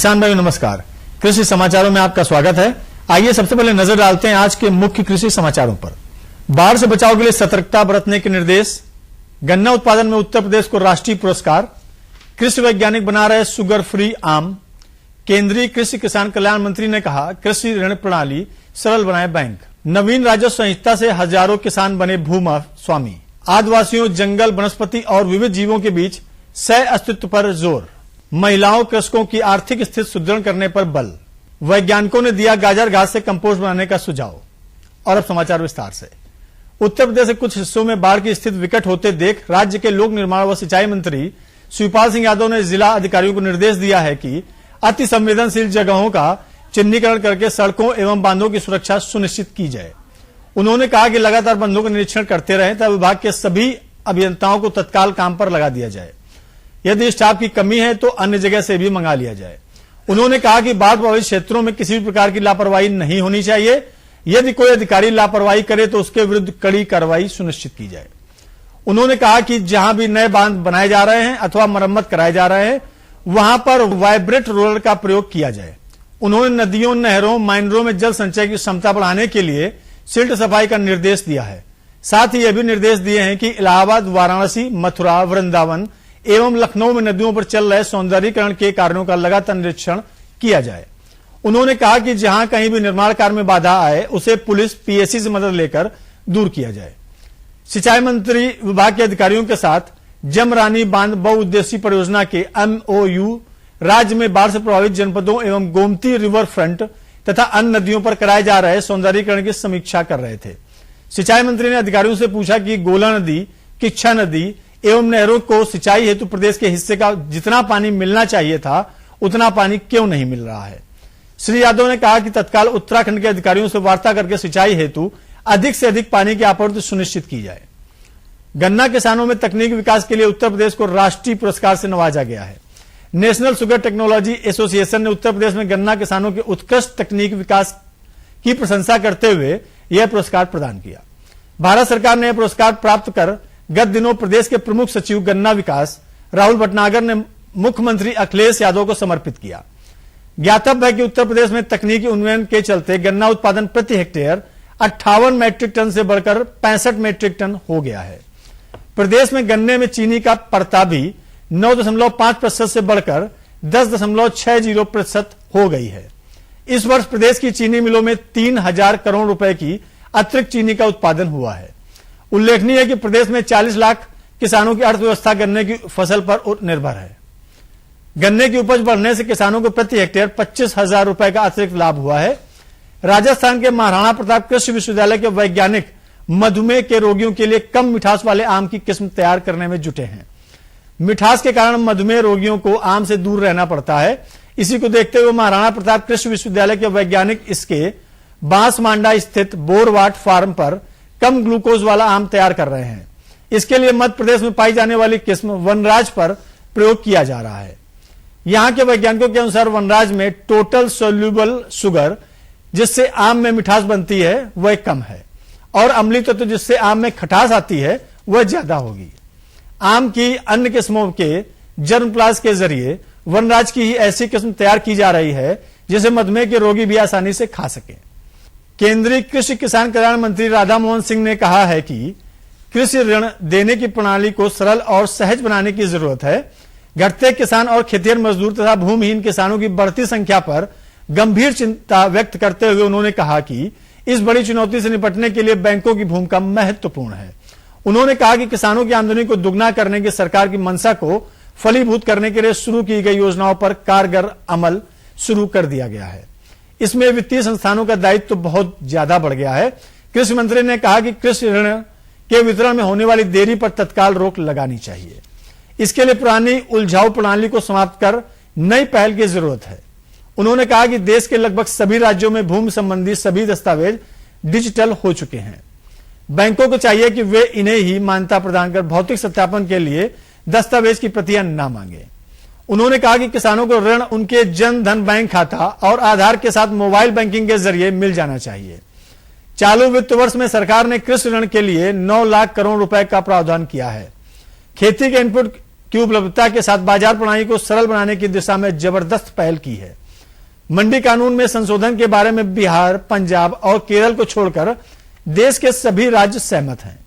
किसान भाई नमस्कार। कृषि समाचारों में आपका स्वागत है। आइए सबसे पहले नजर डालते हैं आज के मुख्य कृषि समाचारों पर। बाढ़ से बचाव के लिए सतर्कता बरतने के निर्देश, गन्ना उत्पादन में उत्तर प्रदेश को राष्ट्रीय पुरस्कार, कृषि वैज्ञानिक बना रहे शुगर फ्री आम, केंद्रीय कृषि किसान कल्याण मंत्री ने कहा कृषि ऋण प्रणाली सरल बनाए बैंक, नवीन राजस्व संहिता से हजारों किसान बने भूस्वामी, आदिवासियों, जंगल, वनस्पति और विविध जीवों के बीच सह अस्तित्व पर जोर, महिलाओं कृषकों की आर्थिक स्थिति सुदृढ़ करने पर बल, वैज्ञानिकों ने दिया गाजर घास से कंपोस्ट बनाने का सुझाव। और अब समाचार विस्तार से। उत्तर प्रदेश के कुछ हिस्सों में बाढ़ की स्थिति विकट होते देख राज्य के लोक निर्माण व सिंचाई मंत्री शिवपाल सिंह यादव ने जिला अधिकारियों को निर्देश दिया है कि अति संवेदनशील जगहों का चिन्हीकरण करके सड़कों एवं बांधों की सुरक्षा सुनिश्चित की जाए। उन्होंने कहा कि लगातार बंधों का निरीक्षण करते रहें तथा विभाग के सभी अभियंताओं को तत्काल काम पर लगा दिया जाए। यदि स्टाफ की कमी है तो अन्य जगह से भी मंगा लिया जाए। उन्होंने कहा कि बाढ़ प्रभावित क्षेत्रों में किसी भी प्रकार की लापरवाही नहीं होनी चाहिए। यदि कोई अधिकारी लापरवाही करे तो उसके विरुद्ध कड़ी कार्रवाई सुनिश्चित की जाए। उन्होंने कहा कि जहां भी नए बांध बनाए जा रहे हैं अथवा मरम्मत कराए जा रहे हैं वहां पर वाइब्रेट रोलर का प्रयोग किया जाए। उन्होंने नदियों, नहरों, माइनरों में जल संचय की क्षमता बढ़ाने के लिए सिल्ट सफाई का निर्देश दिया है। साथ ही यह भी निर्देश दिए हैं कि इलाहाबाद, वाराणसी, मथुरा, वृंदावन एवं लखनऊ में नदियों पर चल रहे सौंदर्यीकरण के कार्यों का लगातार निरीक्षण किया जाए। उन्होंने कहा कि जहां कहीं भी निर्माण कार्य में बाधा आए उसे पुलिस, पीएससी से मदद लेकर दूर किया जाए। सिंचाई मंत्री विभाग के अधिकारियों के साथ जमरानी बांध बहुउद्देशीय परियोजना के MOU, राज्य में बाढ़ से प्रभावित जनपदों एवं गोमती रिवर फ्रंट तथा अन्य नदियों पर कराए जा रहे सौंदर्यीकरण की समीक्षा कर रहे थे। सिंचाई मंत्री ने अधिकारियों से पूछा कि गोला नदी, किच्छा नदी एवं नहरों को सिंचाई हेतु प्रदेश के हिस्से का जितना पानी मिलना चाहिए था उतना पानी क्यों नहीं मिल रहा है। श्री यादव ने कहा कि तत्काल उत्तराखंड के अधिकारियों से वार्ता करके सिंचाई हेतु अधिक से अधिक पानी की आपूर्ति सुनिश्चित की जाए। गन्ना किसानों में तकनीकी विकास के लिए उत्तर प्रदेश को राष्ट्रीय पुरस्कार से नवाजा गया है। नेशनल शुगर टेक्नोलॉजी एसोसिएशन ने उत्तर प्रदेश में गन्ना किसानों के उत्कृष्ट तकनीकी विकास की प्रशंसा करते हुए यह पुरस्कार प्रदान किया। भारत सरकार ने यह पुरस्कार प्राप्त कर गत दिनों प्रदेश के प्रमुख सचिव गन्ना विकास राहुल भटनागर ने मुख्यमंत्री अखिलेश यादव को समर्पित किया। ज्ञातव्य है कि उत्तर प्रदेश में तकनीकी उन्नयन के चलते गन्ना उत्पादन प्रति हेक्टेयर 58 मैट्रिक टन से बढ़कर 65 मैट्रिक टन हो गया है। प्रदेश में गन्ने में चीनी का परता भी 9.5% से बढ़कर 10.60% हो गई है। इस वर्ष प्रदेश की चीनी मिलों में 3000 करोड़ रुपए की अतिरिक्त चीनी का उत्पादन हुआ है। उल्लेखनीय है कि प्रदेश में 40 लाख किसानों की अर्थव्यवस्था गन्ने की फसल पर निर्भर है। गन्ने की उपज बढ़ने से किसानों को प्रति हेक्टेयर 25,000 रुपए का अतिरिक्त लाभ हुआ है। राजस्थान के महाराणा प्रताप कृषि विश्वविद्यालय के वैज्ञानिक मधुमेह के रोगियों के लिए कम मिठास वाले आम की किस्म तैयार करने में जुटे हैं। मिठास के कारण मधुमेह रोगियों को आम से दूर रहना पड़ता है। इसी को देखते हुए महाराणा प्रताप कृषि विश्वविद्यालय के वैज्ञानिक इसके बांसमांडा स्थित बोरवाट फार्म पर कम ग्लूकोज वाला आम तैयार कर रहे हैं। इसके लिए मध्य प्रदेश में पाई जाने वाली किस्म वनराज पर प्रयोग किया जा रहा है। यहां के वैज्ञानिकों के अनुसार वनराज में टोटल सोल्यूबल शुगर जिससे आम में मिठास बनती है वह कम है और अम्लीय तत्व जिससे आम में खटास आती है वह ज्यादा होगी। आम की अन्य किस्मों के जर्मप्लास्ट के जरिए वनराज की ही ऐसी किस्म तैयार की जा रही है जिसे मधुमेह के रोगी भी आसानी से खा सके। केंद्रीय कृषि किसान कल्याण मंत्री राधा मोहन सिंह ने कहा है कि कृषि ऋण देने की प्रणाली को सरल और सहज बनाने की जरूरत है। घटते किसान और खेतिहर मजदूर तथा भूमिहीन किसानों की बढ़ती संख्या पर गंभीर चिंता व्यक्त करते हुए उन्होंने कहा कि इस बड़ी चुनौती से निपटने के लिए बैंकों की भूमिका महत्वपूर्ण है। उन्होंने कहा कि किसानों की आमदनी को दुगना करने की सरकार की मंशा को फलीभूत करने के लिए शुरू की गई योजनाओं पर कारगर अमल शुरू कर दिया गया है। इसमें वित्तीय संस्थानों का दायित्व तो बहुत ज्यादा बढ़ गया है। कृषि मंत्री ने कहा कि कृषि ऋण के वितरण में होने वाली देरी पर तत्काल रोक लगानी चाहिए। इसके लिए पुरानी उलझाऊ प्रणाली को समाप्त कर नई पहल की जरूरत है। उन्होंने कहा कि देश के लगभग सभी राज्यों में भूमि संबंधी सभी दस्तावेज डिजिटल हो चुके हैं। बैंकों को चाहिए कि वे इन्हें ही मान्यता प्रदान कर भौतिक सत्यापन के लिए दस्तावेज की प्रतियां न मांगे। उन्होंने कहा कि किसानों को ऋण उनके जन धन बैंक खाता और आधार के साथ मोबाइल बैंकिंग के जरिए मिल जाना चाहिए। चालू वित्त वर्ष में सरकार ने कृषि ऋण के लिए 9 लाख करोड़ रुपए का प्रावधान किया है। खेती के इनपुट की उपलब्धता के साथ बाजार प्रणाली को सरल बनाने की दिशा में जबरदस्त पहल की है। मंडी कानून में संशोधन के बारे में बिहार, पंजाब और केरल को छोड़कर देश के सभी राज्य सहमत हैं।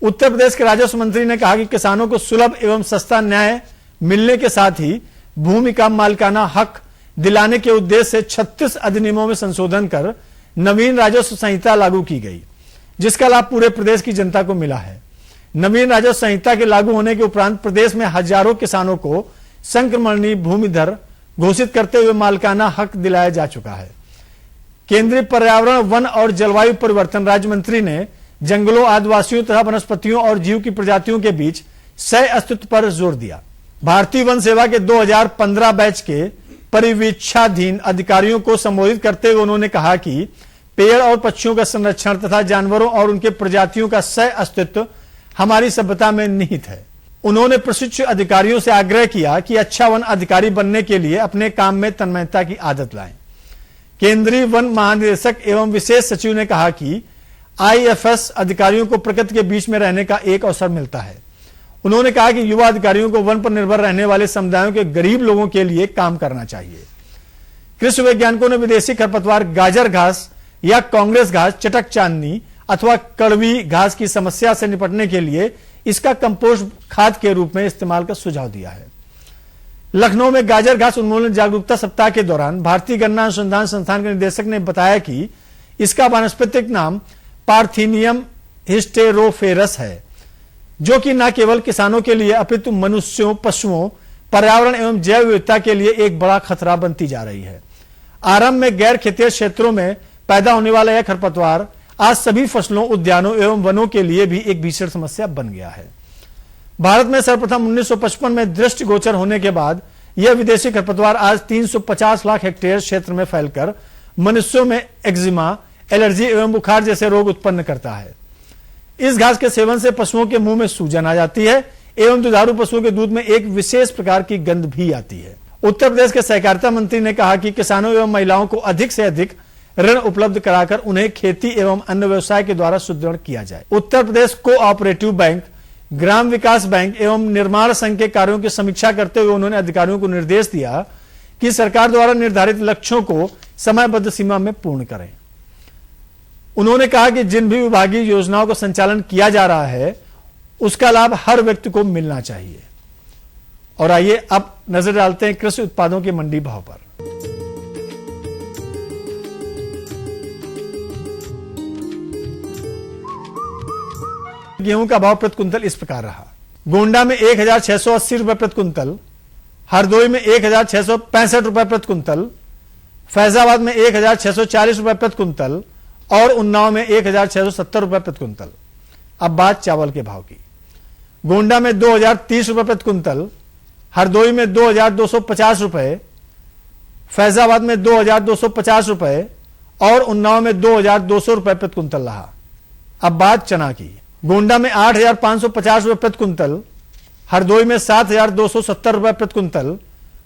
उत्तर प्रदेश के राजस्व मंत्री ने कहा कि किसानों को सुलभ एवं सस्ता न्याय मिलने के साथ ही भूमि का मालिकाना हक दिलाने के उद्देश्य से 36 अधिनियमों में संशोधन कर नवीन राजस्व संहिता लागू की गई, जिसका लाभ पूरे प्रदेश की जनता को मिला है। नवीन राजस्व संहिता के लागू होने के उपरांत प्रदेश में हजारों किसानों को संक्रमणीय भूमिधर घोषित करते हुए मालिकाना हक दिलाया जा चुका है। केंद्रीय पर्यावरण, वन और जलवायु परिवर्तन राज्य मंत्री ने जंगलों, आदिवासियों तथा वनस्पतियों और जीव की प्रजातियों के बीच सह अस्तित्व पर जोर दिया। भारतीय वन सेवा के 2015 बैच के परिवीक्षाधीन अधिकारियों को संबोधित करते हुए उन्होंने कहा कि पेड़ और पक्षियों का संरक्षण तथा जानवरों और उनके प्रजातियों का सह अस्तित्व हमारी सभ्यता में निहित है। उन्होंने प्रशिक्षु अधिकारियों से आग्रह किया कि अच्छा वन अधिकारी बनने के लिए अपने काम में तन्मयता की आदत लाएं। केंद्रीय वन महानिदेशक एवं विशेष सचिव ने कहा कि आईएफएस अधिकारियों को प्रकृति के बीच में रहने का एक अवसर मिलता है। उन्होंने कहा कि युवा अधिकारियों को वन पर निर्भर रहने वाले समुदायों के गरीब लोगों के लिए काम करना चाहिए। कृषि वैज्ञानिकों ने विदेशी खरपतवार गाजर घास या कांग्रेस घास, चटक चांदनी अथवा कड़वी घास की समस्या से निपटने के लिए इसका कंपोस्ट खाद के रूप में इस्तेमाल का सुझाव दिया है। लखनऊ में गाजर घास उन्मूलन जागरूकता सप्ताह के दौरान भारतीय गन्ना अनुसंधान संस्थान के निदेशक ने बताया कि इसका वानस्पतिक नाम पार्थीनियम हिस्टेरोफेरस है, जो कि न केवल किसानों के लिए अपितु मनुष्यों, पशुओं, पर्यावरण एवं जैव विविधता के लिए एक बड़ा खतरा बनती जा रही है। आरंभ में गैर खेतीय क्षेत्रों में पैदा होने वाला यह खरपतवार आज सभी फसलों, उद्यानों एवं वनों के लिए भी एक भीषण समस्या बन गया है। भारत में सर्वप्रथम 1955 में दृष्टिगोचर होने के बाद यह विदेशी खरपतवार आज 350 लाख हेक्टेयर क्षेत्र में फैलकर मनुष्यों में एक्जिमा, एलर्जी एवं बुखार जैसे रोग उत्पन्न करता है। इस घास के सेवन से पशुओं के मुंह में सूजन आ जाती है एवं दुधारू पशुओं के दूध में एक विशेष प्रकार की गंध भी आती है। उत्तर प्रदेश के सहकारिता मंत्री ने कहा कि किसानों एवं महिलाओं को अधिक से अधिक ऋण उपलब्ध कराकर उन्हें खेती एवं अन्य व्यवसाय के द्वारा सुदृढ़ किया जाए। उत्तर प्रदेश कोऑपरेटिव बैंक, ग्राम विकास बैंक एवं निर्माण संघ के कार्यों की समीक्षा करते हुए उन्होंने अधिकारियों को निर्देश दिया कि सरकार द्वारा निर्धारित लक्ष्यों को समयबद्ध सीमा में पूर्ण करें। उन्होंने कहा कि जिन भी विभागीय योजनाओं का संचालन किया जा रहा है उसका लाभ हर व्यक्ति को मिलना चाहिए। और आइए अब नजर डालते हैं कृषि उत्पादों के मंडी भाव पर। गेहूं का भाव प्रति कुंतल इस प्रकार रहा। गोंडा में 1680 रुपए प्रति कुंतल, हरदोई में 1665 रुपए प्रति कुंतल, फैजाबाद में 1640 रुपए प्रति कुंतल और उन्नाव में 1670 रुपए प्रति कुंतल। अब बात चावल के भाव की। गोंडा में 2030 रुपए प्रति कुंतल, हरदोई में 2250 रुपए, फैजाबाद में 2250 रुपए और उन्नाव में 2200 रुपए प्रति कुंतल रहा। अब बात चना की। गोंडा में 8550 रुपए प्रति कुंतल, हरदोई में 7270 रुपए प्रति कुंतल,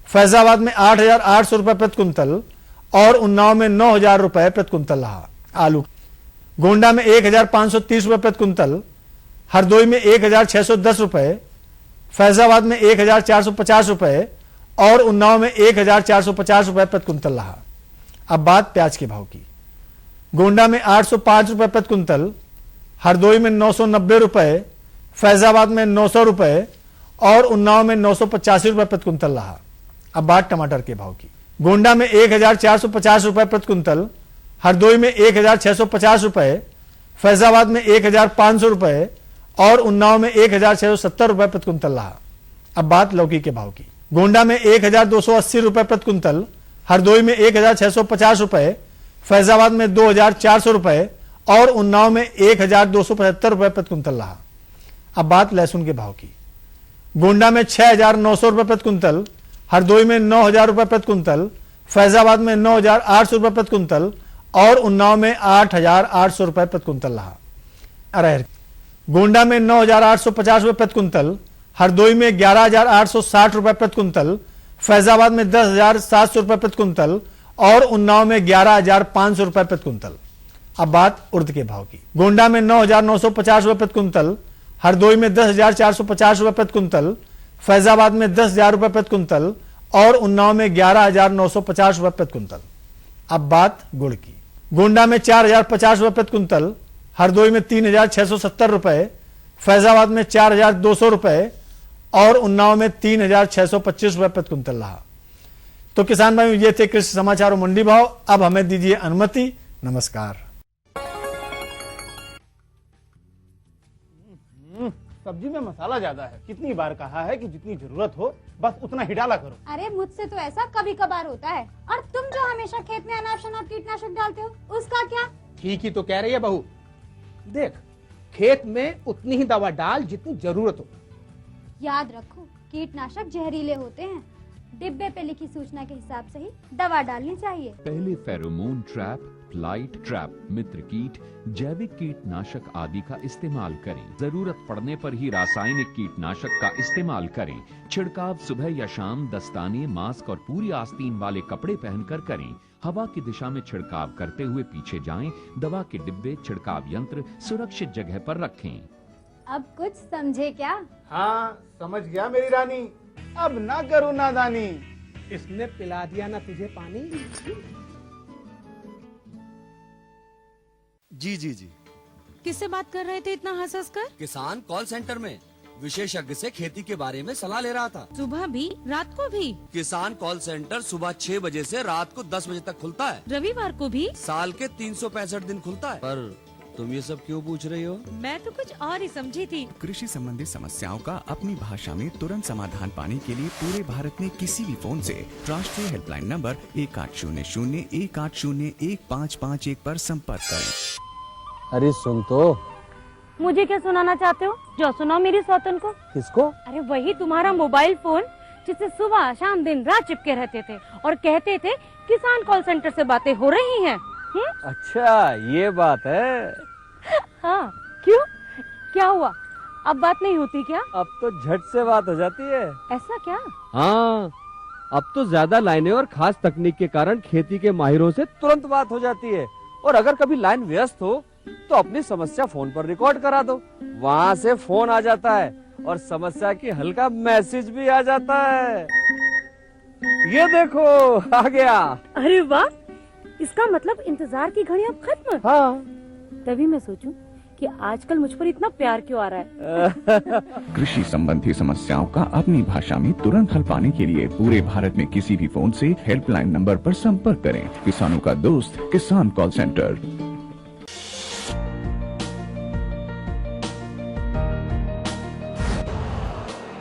फैजाबाद में 8800 रुपए प्रति कुंतल और उन्नाव में 9000 रुपए प्रति कुंतल रहा। आलू गोंडा में 1530 रुपए प्रति कुंतल, हरदोई में 1610 रुपए, फैजाबाद में 1450 रुपए और उन्नाव में 1450 रुपए प्रति कुंतल रहा। अब बात प्याज के भाव की। गोंडा में 805 रुपए प्रति कुंतल, हरदोई में 990 रुपए, फैजाबाद में 900 रुपए और उन्नाव में 985 रुपए प्रति कुंतल रहा। अब बात टमाटर के भाव की। गोंडा में 1450 रुपए प्रति कुंतल, हरदोई में 1650 रुपए, फैजाबाद में 1500 रुपए और उन्नाव में 1670 रुपए प्रति कुंतल रहा। अब बात लौकी के भाव की। गोंडा में 1280 रुपए प्रति कुंतल, हरदोई में 1650 रुपए, फैजाबाद में 2400 रुपए और उन्नाव में 1275 रुपए प्रति कुंतल रहा। अब बात लहसुन के भाव की। गोंडा में 6900 रुपए प्रति कुंतल, हरदोई में 9000 रुपए प्रति कुंतल, फैजाबाद में 9800 रुपए प्रति कुंतल और उन्नाव में 8800 रुपए प्रति कुंतल रहा। अरहर गोंडा में 9850 रुपए प्रति कुंतल, हरदोई में 11860 रुपए प्रति कुंतल, फैजाबाद में 10700 रुपए प्रति कुंतल और उन्नाव में 11500 रुपए प्रति कुंतल। अब बात उड़द के भाव की। गोंडा में 9950 रुपए प्रति कुंतल, हरदोई में 10450 रुपए प्रति कुंतल, फैजाबाद में 10,000 रुपए प्रति कुंतल और उन्नाव में 11,950 रुपए प्रति कुंतल। अब बात गुड़ की। गोंडा में 4,050 रुपए प्रति कुंतल, हरदोई में 3,670 रुपए, फैजाबाद में 4,200 रुपए और उन्नाव में 3,625 रुपए प्रति कुंतल रहा। तो किसान भाई, ये थे कृषि समाचार और मंडी भाव। अब हमें दीजिए अनुमति। नमस्कार। सब्जी में मसाला ज्यादा है। कितनी बार कहा है कि जितनी जरूरत हो बस उतना ही डाला करो। अरे मुझसे तो ऐसा कभी कभार होता है। और तुम जो हमेशा खेत में अनाप शनाप कीटनाशक डालते हो, उसका क्या? ठीक ही तो कह रही है बहू। देख, खेत में उतनी ही दवा डाल जितनी जरूरत हो। याद रखो, कीटनाशक जहरीले होते हैं। डिब्बे पे लिखी सूचना के हिसाब से ही दवा डालनी चाहिए। पहले फेरोमोन ट्रैप, फ्लाइट ट्रैप, मित्र कीट, जैविक कीटनाशक आदि का इस्तेमाल करें। जरूरत पड़ने पर ही रासायनिक कीटनाशक का इस्तेमाल करें। छिड़काव सुबह या शाम दस्ताने, मास्क और पूरी आस्तीन वाले कपड़े पहनकर करें। हवा की दिशा में छिड़काव करते हुए पीछे जाएं। दवा के डिब्बे, छिड़काव यंत्र सुरक्षित जगह पर रखें। अब कुछ समझे क्या? हाँ, समझ गया मेरी रानी। अब ना करो नादानी। इसने पिला दिया ना तुझे पानी। जी जी जी। किससे बात कर रहे थे इतना हंस हंस कर? किसान कॉल सेंटर में विशेषज्ञ से खेती के बारे में सलाह ले रहा था। सुबह भी, रात को भी? किसान कॉल सेंटर सुबह 6 बजे से रात को 10 बजे तक खुलता है। रविवार को भी? साल के 365 दिन खुलता है। पर तुम ये सब क्यों पूछ रही हो? मैं तो कुछ और ही समझी थी। कृषि संबंधी समस्याओं का अपनी भाषा में तुरंत समाधान पाने के लिए पूरे भारत में किसी भी फोन से राष्ट्रीय हेल्पलाइन नंबर 1800-180-1551 पर संपर्क करें। अरे सुन तो। मुझे क्या सुनाना चाहते हो? जो सुनाओ मेरी सौतन को। किसको? अरे वही तुम्हारा मोबाइल फोन जिससे सुबह शाम दिन रात चिपके रहते थे और कहते थे किसान कॉल सेंटर से बातें हो रही हैं। अच्छा, ये बात है। हाँ, क्यों? क्या हुआ? अब बात नहीं होती क्या? अब तो झट से बात हो जाती है। ऐसा क्या? हाँ, अब तो ज्यादा लाइनें और खास तकनीक के कारण खेती के माहिरों से तुरंत बात हो जाती है। और अगर कभी लाइन व्यस्त हो तो अपनी समस्या फोन पर रिकॉर्ड करा दो। वहाँ से फोन आ जाता है और समस्या की हल का मैसेज भी आ जाता है। ये देखो, आ गया। अरे वाह, इसका मतलब इंतजार की घड़ी अब खत्म। हाँ, तभी मैं सोचूं कि आजकल मुझ पर इतना प्यार क्यों आ रहा है। कृषि संबंधी समस्याओं का अपनी भाषा में तुरंत हल पाने के लिए पूरे भारत में किसी भी फोन से हेल्पलाइन नंबर पर संपर्क करें। किसानों का दोस्त किसान कॉल सेंटर।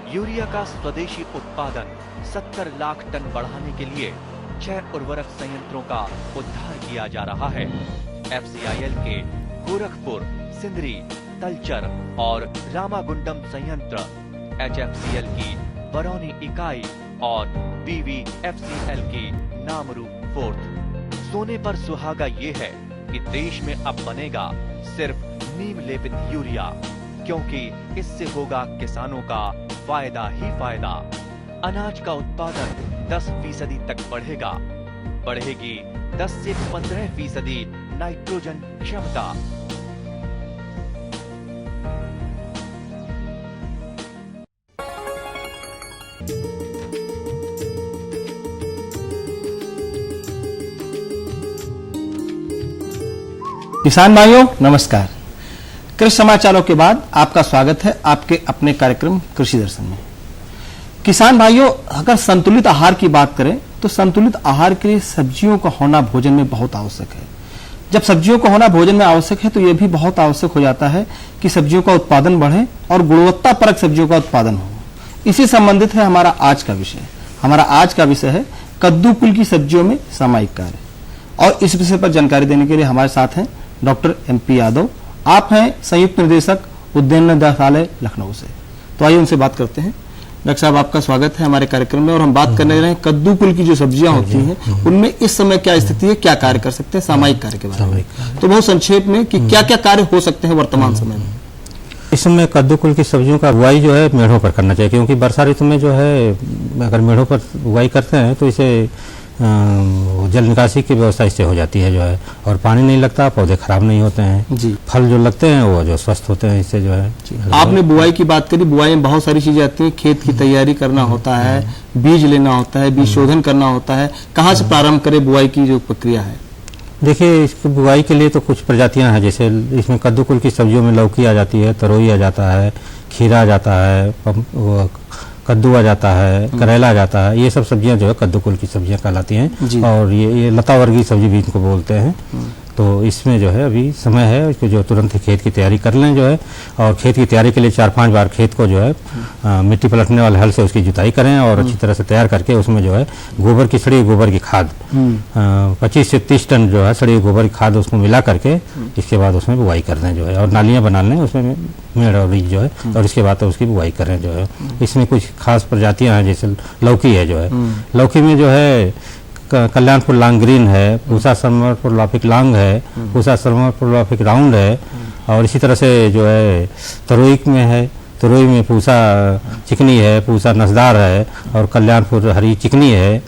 यूरिया का स्वदेशी उत्पादन 70 लाख टन बढ़ाने के लिए 6 उर्वरक संयंत्रों का उद्धार किया जा रहा है। FCIL के गोरखपुर, सिंदरी, तलचर और रामागुंडम संयंत्र, HFCL की बरौनी इकाई और BVFCL की नामरू फोर्थ। सोने पर सुहागा ये है कि देश में अब बनेगा सिर्फ नीम लेपित यूरिया, क्योंकि इससे होगा किसानों का फायदा ही फायदा। अनाज का उत्पादन 10% तक बढ़ेगा। बढ़ेगी 10 से 15% नाइट्रोजन क्षमता। किसान भाइयों नमस्कार। कृषि समाचारों के बाद आपका स्वागत है आपके अपने कार्यक्रम कृषि दर्शन में। किसान भाइयों, अगर संतुलित आहार की बात करें तो संतुलित आहार के लिए सब्जियों का होना भोजन में बहुत आवश्यक है। जब सब्जियों का होना भोजन में आवश्यक है तो यह भी बहुत आवश्यक हो जाता है कि सब्जियों का उत्पादन बढ़े और गुणवत्तापरक सब्जियों का उत्पादन हो। इसी संबंधित है हमारा आज का विषय। हमारा आज का विषय है कद्दू कुल की सब्जियों में सामयिक कार्य। और इस विषय पर जानकारी देने के लिए हमारे साथ हैं डॉक्टर MP यादव। आप हैं संयुक्त निदेशक उद्यान निदेशालय लखनऊ से। तो आइए उनसे बात करते हैं। डॉक्टर साहब, आपका स्वागत है हमारे कार्यक्रम में। और हम बात करने रहे हैं कद्दू कुल की जो सब्जियां होती हैं उनमें इस समय क्या स्थिति है, क्या कार्य कर सकते हैं, सामयिक कार्य के बारे में। तो बहुत संक्षेप में कि क्या क्या कार्य हो सकते हैं वर्तमान समय में। इस समय कद्दू कुल की सब्जियों का बुआई जो है मेढ़ों पर करना चाहिए, क्योंकि वर्षा ऋतु में जो है अगर मेढ़ों पर बुआई करते हैं तो इसे जल निकासी की व्यवस्था इससे हो जाती है जो है, और पानी नहीं लगता, पौधे खराब नहीं होते हैं जी। फल जो लगते हैं वो जो स्वस्थ होते हैं इससे जो है। आपने बुआई की बात करी, बुआई में बहुत सारी चीजें आती हैं, खेत की तैयारी करना होता है, बीज लेना होता है, बीज शोधन करना होता है, कहाँ से प्रारंभ करें बुआई की जो प्रक्रिया है? देखिए, इसकी बुआई के लिए तो कुछ प्रजातियां हैं, जैसे इसमें कद्दू कुल की सब्जियों में लौकी आ जाती है, तरोई आ जाता है, खीरा आ जाता है, कद्दू आ जाता है, करेला आ जाता है। ये सब सब्जियां जो है कद्दू कुल की सब्जियां कहलाती हैं, और ये लता वर्गीय सब्जी भी इनको बोलते हैं। तो इसमें जो है अभी समय है इसको जो तुरंत ही खेत की तैयारी कर लें जो है, और खेत की तैयारी के लिए 4-5 बार खेत को जो है मिट्टी पलटने वाले हल से उसकी जुताई करें, और अच्छी तरह से तैयार करके उसमें जो है गोबर की सड़ी हुई गोबर की खाद 25 से 30 टन जो है सड़ी हुई गोबर की खाद उसको मिला करके इसके बाद उसमें बुआई कर दें जो है, और नालियां बना लें उसमें मेड़ और बीज जो है, और इसके बाद तो उसकी बुआई करें जो है। इसमें कुछ खास प्रजातियां हैं, जैसे लौकी है जो है, लौकी में जो है कल्याणपुर लॉन्ग ग्रीन है, पूसा समरपुर लॉफिक लॉन्ग है, पूसा समरपुर लॉफिक राउंड है, और इसी तरह से जो है तरोई में है, तरोई में पूसा चिकनी है, पूसा नसदार है, और कल्याणपुर हरी चिकनी है।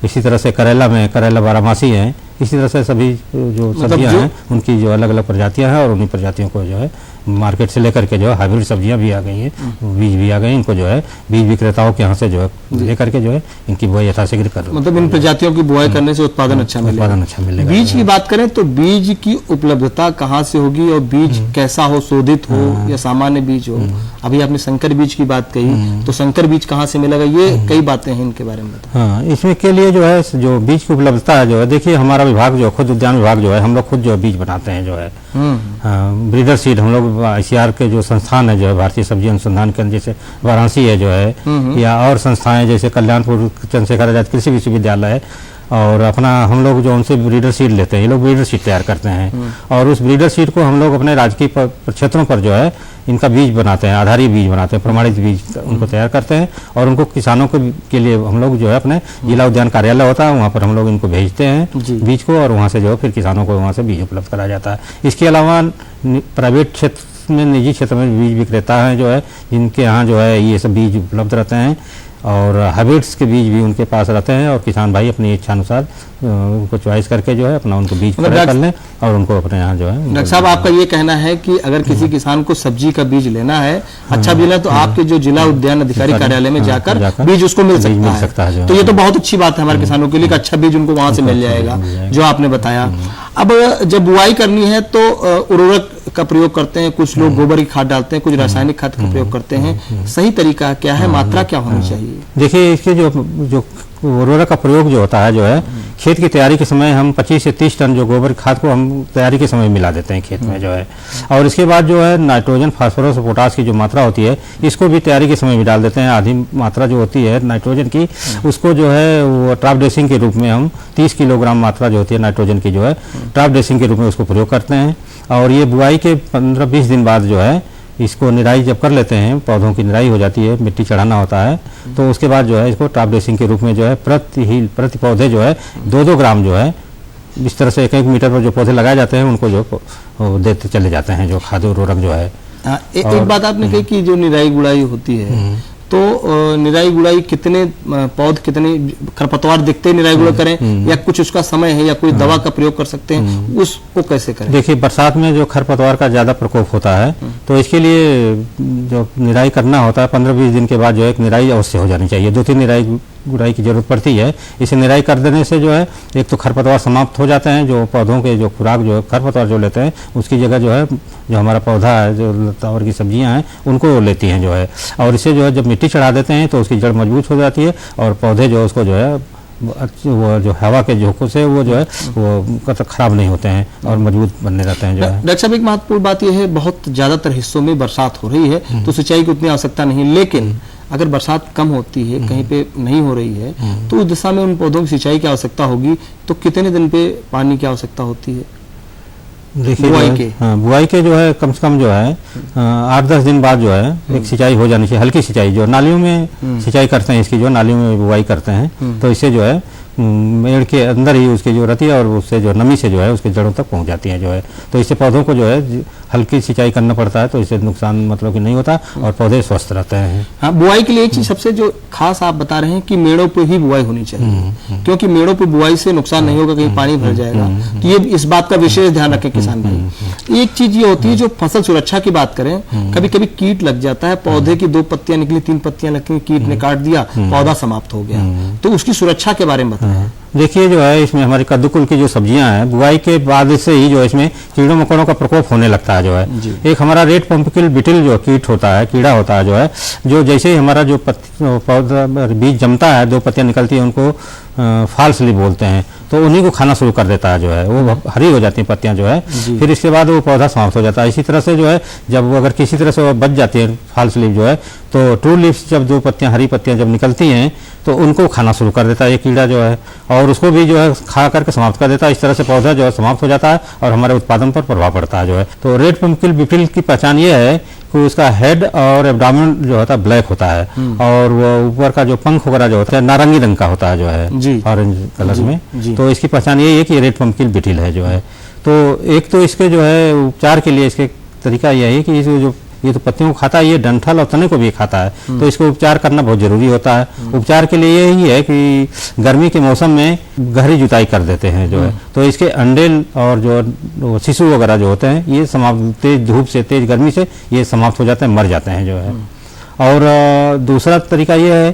इसी तरह से करेला में करेला बारामासी है। इसी तरह से सभी जो सब्जियां हैं उनकी जो अलग अलग प्रजातियां हैं, और उन्हीं प्रजातियों को जो है मार्केट से लेकर के जो है हाइब्रिड सब्जियां भी आ गई हैं, बीज भी आ गए, इनको जो है बीज विक्रेताओं के यहाँ से जो है लेकर के जो है इनकी बुआई यथाशीघ्र कर, मतलब इन प्रजातियों की बुआई करने से उत्पादन अच्छा मिलेगा। बीज की बात करें तो बीज की उपलब्धता कहाँ से होगी, और बीज कैसा हो, शोधित हो या सामान्य बीज हो? अभी आपने संकर बीज की बात कही, तो संकर बीज कहाँ से मिलेगा? ये कई बातें हैं, इनके बारे में बताओ। हाँ, इसमें के लिए जो है जो बीज की उपलब्धता है जो है, देखिए हमारा विभाग जो खुद उद्यान विभाग जो है, हम लोग खुद जो बीज बनाते हैं जो है, ब्रीडर सीड हम लोग ICAR के जो संस्थान है जो है, भारतीय सब्जी अनुसंधान केंद्र जैसे वाराणसी है जो है, या और संस्थाएं जैसे कल्याणपुर चंद्रशेखर आजाद कृषि विश्वविद्यालय है, और अपना हम लोग जो उनसे ब्रीडर सीड लेते हैं, ये लोग ब्रीडर सीड तैयार करते हैं, और उस ब्रीडर सीड को हम लोग अपने राजकीय क्षेत्रों पर जो है इनका बीज बनाते हैं, आधारी बीज बनाते हैं, प्रमाणित बीज उनको तैयार करते हैं, और उनको किसानों के लिए हम लोग जो है अपने जिला उद्यान कार्यालय होता है वहाँ पर हम लोग इनको भेजते हैं बीज को, और वहाँ से जो है फिर किसानों को वहाँ से बीज उपलब्ध कराया जाता है। इसके अलावा प्राइवेट क्षेत्र में, निजी क्षेत्र में बीज विक्रेता हैं जो है, जिनके यहाँ जो है ये सब बीज उपलब्ध रहते हैं, और हाइब्रिड्स के बीज भी उनके पास रहते हैं, और किसान भाई अपनी इच्छा अनुसार उनको चॉइस करके जो है अपना उनको बीज कर लें, और उनको अपने यहाँ जो है। डॉक्टर साहब, आपका ये कहना है कि अगर किसी किसान को सब्जी का बीज लेना है, अच्छा बीज लेना, तो आपके जो जिला उद्यान अधिकारी कार्यालय में जाकर बीज उसको मिल सकता है। तो ये तो बहुत अच्छी बात है हमारे किसानों के लिए कि अच्छा बीज उनको वहां से मिल जाएगा, जो आपने बताया। अब जब बुआई करनी है तो उर्वरक का प्रयोग करते हैं, कुछ लोग गोबर की खाद डालते हैं, कुछ रासायनिक खाद का प्रयोग करते हैं, सही तरीका क्या है, मात्रा क्या होनी चाहिए? देखिए, इसके जो उर्वरक का प्रयोग जो होता है जो है, खेत की तैयारी के समय हम 25 से 30 टन जो गोबर खाद को हम तैयारी के समय मिला देते हैं खेत में जो है, और इसके बाद जो है नाइट्रोजन, फास्फोरस और पोटास की जो मात्रा होती है इसको भी तैयारी के समय मिला देते हैं। आधी मात्रा जो होती है नाइट्रोजन की, उसको जो है वो ट्रॉप ड्रेसिंग के रूप में हम 30 किलोग्राम मात्रा जो होती है नाइट्रोजन की जो है ट्रॉप ड्रेसिंग के रूप में उसको प्रयोग करते हैं। और ये बुआई के 15-20 दिन बाद जो है इसको निराई जब कर लेते हैं, पौधों की निराई हो जाती है, मिट्टी चढ़ाना होता है, तो उसके बाद जो है इसको टॉप ड्रेसिंग के रूप में जो है प्रति पौधे जो है 2-2 ग्राम जो है इस तरह से 1-1 मीटर पर जो पौधे लगाए जाते हैं उनको जो देते चले जाते हैं जो खाद उर्वरक जो है। एक बात आपने कही कि जो निराई गुड़ाई होती है, तो निराई गुड़ाई कितने पौध, कितने खरपतवार दिखते हैं निराई गुड़ाई करें, या कुछ उसका समय है, या कोई दवा का प्रयोग कर सकते हैं, उसको कैसे करें? देखिए, बरसात में जो खरपतवार का ज्यादा प्रकोप होता है, तो इसके लिए जो निराई करना होता है 15-20 दिन के बाद जो है एक निराई अवश्य हो जानी चाहिए। 2-3 निराई गुड़ाई की जरूरत पड़ती है। इसे निराई कर देने से जो है एक तो खरपतवार समाप्त हो जाते हैं, जो पौधों के जो खुराक जो खरपतवार जो लेते हैं उसकी जगह जो है जो हमारा पौधा है, जो लता वर्गीय सब्जियां हैं उनको लेती हैं जो है, और इसे जो है जब मिट्टी चढ़ा देते हैं तो उसकी जड़ मजबूत हो जाती है, और पौधे जो है उसको जो है वो जो हवा के झोंकों से वो जो है वो खराब नहीं होते हैं और मजबूत बनने रहते हैं जो है। डॉक्टर साहब, एक महत्वपूर्ण बात यह है, बहुत ज्यादातर हिस्सों में बरसात हो रही है तो सिंचाई की उतनी आवश्यकता नहीं, लेकिन अगर बरसात कम होती है, कहीं पे नहीं हो रही है, तो उस दिशा में उन पौधों की सिंचाई की आवश्यकता होगी, तो कितने दिन पे पानी की आवश्यकता होती है? देखिए, बुआई के जो है कम से कम जो है 8-10 दिन बाद जो है एक सिंचाई हो जानी चाहिए, हल्की सिंचाई, जो नालियों में सिंचाई करते हैं इसकी, जो नालियों में बुआई करते हैं, तो इससे जो है मेड़ के अंदर ही उसकी जो रहती है और उससे जो नमी से जो है उसकी जड़ों तक पहुंच जाती है जो है, तो इससे पौधों को जो है हल्की सिंचाई करना पड़ता है, तो इससे नुकसान मतलब कि नहीं होता और पौधे स्वस्थ रहते हैं। हाँ, बुआई के लिए एक चीज सबसे जो खास आप बता रहे हैं कि मेड़ों पे ही बुआई होनी चाहिए, क्योंकि मेड़ों पे बुआई से नुकसान नहीं होगा, कहीं पानी भर जाएगा, तो ये इस बात का विशेष ध्यान रखें किसान भाई। एक चीज ये होती है जो फसल सुरक्षा की बात करें, कभी कभी कीट लग जाता है, पौधे की 2 पत्तियां निकली, 3 पत्तियां निकली, कीट ने काट दिया, पौधा समाप्त हो गया, तो उसकी सुरक्षा के बारे में बताएं। देखिए जो है इसमें हमारे कद्दू कुल की जो सब्जियां हैं, बुआई के बाद से ही जो है इसमें कीड़ों मकोड़ों का प्रकोप होने लगता है। जो है एक हमारा रेड पंपकिल बिटिल जो कीट होता है, कीड़ा होता है, जो है जो जैसे ही हमारा जो पौधा बीज जमता है, 2 पत्तियां निकलती है, उनको फॉल्स लीफ बोलते हैं, तो उन्हीं को खाना शुरू कर देता है। जो है वो हरी हो जाती है पत्तियां, जो है फिर इसके बाद वो पौधा समाप्त हो जाता है। इसी तरह से जो है जब अगर किसी तरह से वो बच जाती है फॉल्स लीफ, जो है तो ट्रू लीव्स जब 2 पत्तियां हरी पत्तियां जब निकलती हैं तो उनको खाना शुरू कर देता है ये कीड़ा, जो है और उसको भी जो है खा करके समाप्त कर देता है। इस तरह से पौधा जो है समाप्त हो जाता है और हमारे उत्पादन पर प्रभाव पड़ता है। जो है तो रेड पंपकिल बिटिल की पहचान ये है कि उसका हेड और एब्डोमेन जो होता है ब्लैक होता है और वो ऊपर का जो पंख वगैरह जो होता है नारंगी रंग का होता है, जो है ऑरेंज कलर में। तो इसकी पहचान यही है कि रेड पंपकिल बिटिल है। जो है तो एक तो इसके जो है उपचार के लिए इसके तरीका यह है कि जो ये तो पत्तियों को खाता है, ये डंठल और तने को भी खाता है, तो इसको उपचार करना बहुत जरूरी होता है। उपचार के लिए यही है कि गर्मी के मौसम में गहरी जुताई कर देते हैं। जो है तो इसके अंडे और जो शिशु वगैरह जो होते हैं ये समाप्त, तेज धूप से तेज गर्मी से ये समाप्त हो जाते हैं, मर जाते हैं। जो है और दूसरा तरीका ये है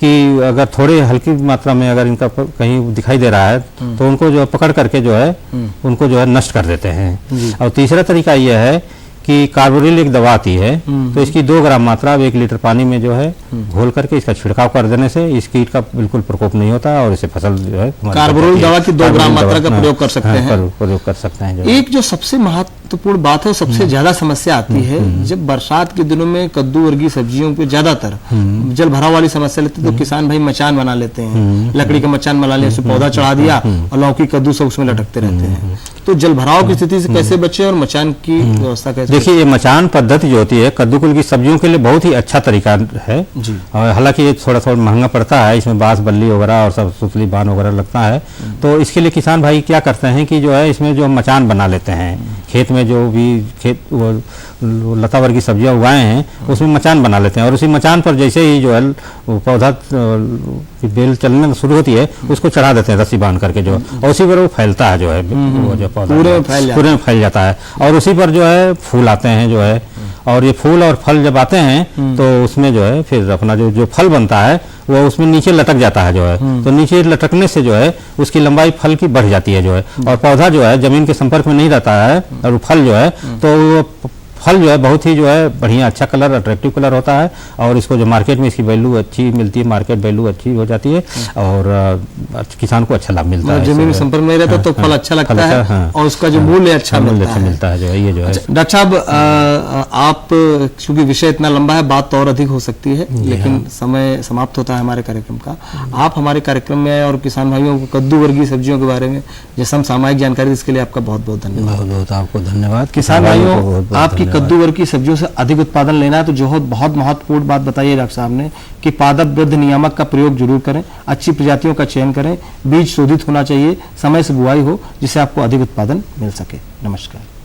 कि अगर थोड़े हल्की मात्रा में अगर इनका कहीं दिखाई दे रहा है तो उनको जो पकड़ करके जो है उनको जो है नष्ट कर देते हैं। और तीसरा तरीका यह है कि कार्बोरिल एक दवा आती है, तो इसकी 2 ग्राम मात्रा 1 लीटर पानी में जो है घोल करके इसका छिड़काव कर देने से इस कीट का बिल्कुल प्रकोप नहीं होता और इससे फसल जो है कार्बोरिल दवा की 2 ग्राम मात्रा का प्रयोग कर सकते हैं। प्रयोग कर सकते हैं। एक जो सबसे महत्वपूर्ण बात है, सबसे ज्यादा समस्या आती है जब बरसात के दिनों में कद्दू वर्गीय सब्जियों पे ज्यादातर जल भराव वाली समस्या लेते तो किसान भाई मचान बना लेते हैं, लकड़ी का मचान बना लिया, उसमें पौधा चढ़ा दिया और लौकी कद्दू सब उसमें लटकते रहते हैं। तो जल भराव की स्थिति से कैसे बचे और मचान की व्यवस्था कैसे? देखिए ये मचान पद्धति जो होती है कद्दू कुल की सब्जियों के लिए बहुत ही अच्छा तरीका है। और हालांकि ये थोड़ा महंगा पड़ता है, इसमें बांस बल्ली वगैरह और सब सुतली बांध वगैरह लगता है। तो इसके लिए किसान भाई क्या करते हैं कि जो है इसमें जो मचान बना लेते हैं, खेत में जो भी खेत लता वर्गीय सब्जियां उगाए हैं उसमें मचान बना लेते हैं और उसी मचान पर जैसे ही जो है पौधा की बेल चलने शुरू होती है उसको चढ़ा देते हैं रस्सी बांध करके, जो और उसी पर वो फैलता है। जो है वो जो पौधा पूरे में फैल जाता है और उसी पर जो है फूल आते हैं। जो है और ये फूल और फल जब आते हैं तो उसमें जो है फिर अपना जो फल बनता है वो उसमें नीचे लटक जाता है। जो है तो नीचे लटकने से जो है उसकी लंबाई फल की बढ़ जाती है। जो है और पौधा जो है जमीन के संपर्क में नहीं रहता है और फल जो है तो फल जो है बहुत ही जो है बढ़िया अच्छा कलर अट्रैक्टिव कलर होता है और इसको जो मार्केट में इसकी वैल्यू अच्छी मिलती है, मार्केट वैल्यू अच्छी हो जाती है और किसान को अच्छा लाभ मिलता है। जमीन में संपर्क में रहता तो फल अच्छा लगता है और उसका जो मूल्य अच्छा मिलता है। जो है ये जो है डॉक्टर साहब आप क्योंकि विषय इतना लंबा है बात तो और अधिक हो सकती है, लेकिन समय समाप्त होता है हमारे कार्यक्रम का। आप हमारे कार्यक्रम में और किसान भाइयों को कद्दू वर्गीय सब्जियों के बारे में जैसे हम सामयिक जानकारी इसके लिए आपका बहुत बहुत धन्यवाद। बहुत आपको धन्यवाद। किसान भाइयों आपकी कद्दू वर्ग की सब्जियों से अधिक उत्पादन लेना है तो जो बहुत महत्वपूर्ण बात बताई है डॉक्टर साहब ने कि पादप वृद्धि नियामक का प्रयोग जरूर करें, अच्छी प्रजातियों का चयन करें, बीज शोधित होना चाहिए, समय से बुआई हो जिससे आपको अधिक उत्पादन मिल सके। नमस्कार।